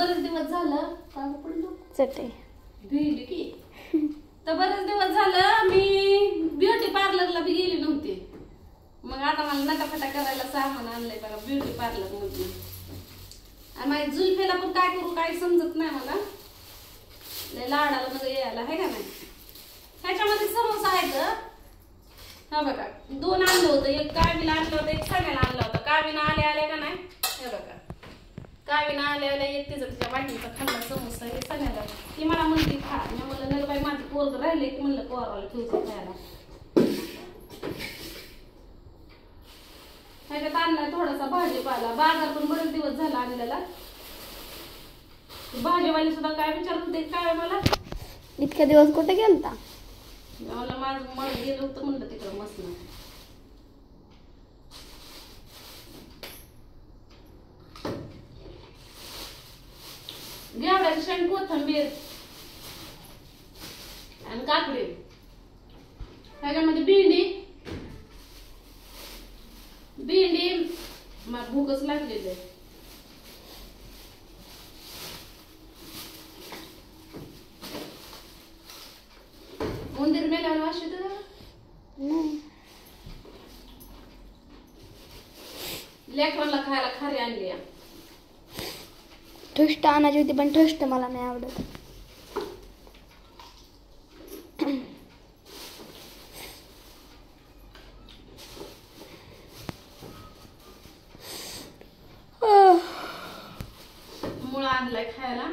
बरेच दिवस झालं का पडलो चटे भिली की तर बरेच दिवस झालं मी ब्युटी पार्लरला बी गेली नव्हती. मग आता मला नटाफटा करायला सामान आणलंय बघा ब्युटी पार्लर मधून. आणि माझ्या जुल्फेला पण काय करू काही समजत नाही मला. लय लाडाला मध्ये यायला आहे का नाही. ह्याच्यामध्ये समोसा आहे का हा बघा 2 आणलं होतं. एक कावीला आणलं होतं एक सगळ्याला आणलं होतं. कावीनं आले का नाही हे बघा कावीनं आले एक तिच्या वाटणीचा खाल्ला समोसा हे सगळ्याला ती मला म्हणते खा. मी म्हणलं नाही बाई माझं पोरग राहिले की म्हणलं पोराला ठेवतो खायला. ह्याच्यात आणलाय थोडासा भाजीपाला. बाजार पण बरेच दिवस झाला आणलेला. भाजीवाली सुद्धा काय विचारत होते काय मला इतक्या दिवस कुठे गेलता. मला माझं मळ गेलं होतं म्हणलं तिकडं मस्त. घेवड्याची शेंग कोथिंबीर आणि काकडी ह्याच्यामध्ये भेंडी मला भूकच लागलेली आहे. उंदीर मेल्यावर वाशी तर लेकरांना खायला खारी आणली. ठुष्ट आणायची होती पण ठुष्ट मला नाही आवडत. मुळा आणलाय खायला.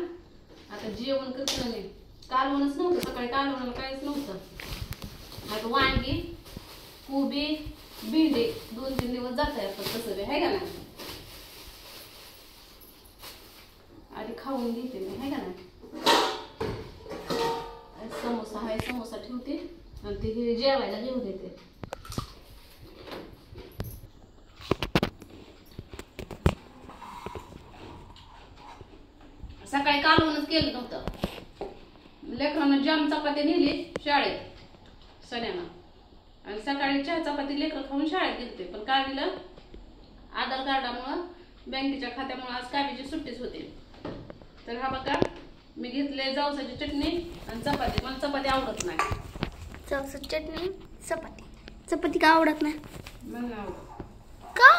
आता जेवण करत नाही. कालवणच नव्हतं सकाळी कालवणाला काहीच नव्हतं. आता वांगी कोबी भेंडी 2-3 दिवस जात आहे पण तसं आहे का नाही. आधी खाऊन घेते मी आहे का नाही. समोसा आहे समोसा ठेवते आणि ते जेवायला घेऊन देते. सकाळी कालवणच केलं नव्हतं. लेकरांना जाम चपाती नेली शाळेत सण्यानं आणि सकाळी चहा चपाती लेकरं खाऊन शाळेत गेलते. पण कावीला आधार कार्डामुळं बँकेच्या खात्यामुळे आज कावीची सुट्टीच होती. तर हा बघा मी घेतले जवसाची चटणी आणि चपाती. मला चपाती आवडत नाही. जवसाची चटणी चपाती चपाती का आवडत नाही. मला नाही आवडत का.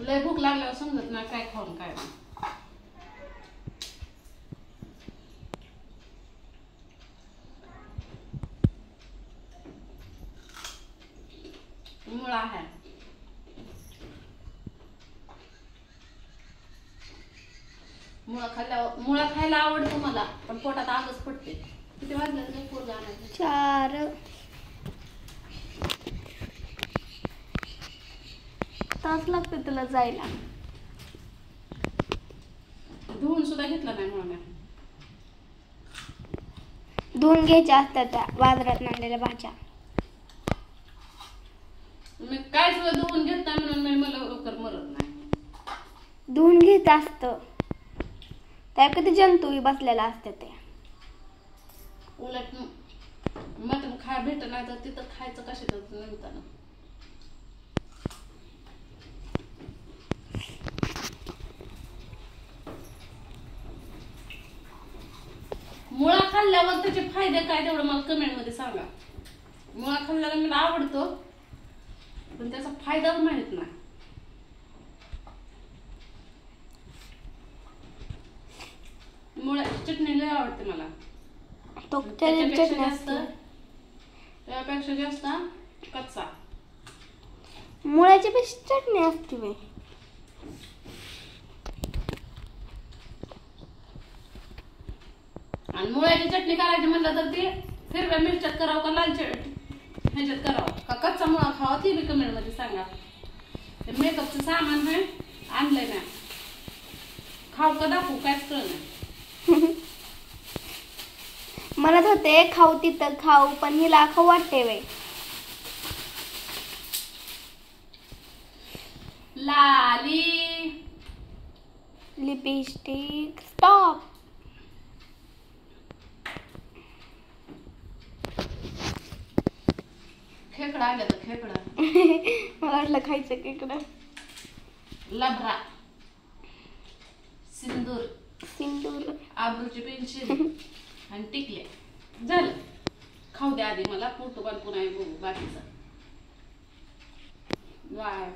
लय भूक लागल्यावर समजत नाही काय खाऊन काय नाही. मुळा आहे मुळा खायला आवडतो मला पण पोटात आगच पडते. किती वाजले नाही पोरगा आणायचं 4 तास लागते तुला जायला. धुवून सुद्धा घेतला नाही मुळा. धुवून घ्यायच्या असतात त्या बाजारात आणलेल्या भाज्या. मी काय सुद्धा धुवून घेत नाही म्हणून मला लवकर मरत नाही. धुवून घेत असत त्या कधी जंतू बसलेला असते ते. उलट मटण खाय भेट नाही तर तिथं खायचं कशाच नंतर. मुळा खाल्ल्यावर त्याचे फायदे काय तेवढं मला कमेंट मध्ये सांगा. मुळा खाल्ल्याला मला आवडतो पण त्याचा फायदा माहित नाही. मुळ्याची चटणी लय आवडते मला. त्यापेक्षा जास्त कच्चा मुळ्याची पेस्ट चटणी असते बाई. आणि मुळ्याची चटणी करायची म्हणलं तर ते हिरव्या मिरच्यात करावं का लाल ह्याच्यात करावं का कच्चा मुळा खावा ती बी कमेंट मध्ये सांगा. मेकअपचं सामान आहे आणलंय ना खाऊ का दाखवू कायच कळ नाही. म्हणत होते खाऊ तिथं खाऊ पण हिला खाऊ वाटते बाई. लाली लिपस्टिक स्टॉप. खेकडा आल्या तर खेकडा, मला वाटलं खायचं की इकडं. लभरा, सिंदूर, सिंदूर. आब्रूची पेन्सिल आणि टिकल्या. झालं. खाऊ द्या आधी मला, फोटो पण पुन्हा बघू बाकीचा. बाय.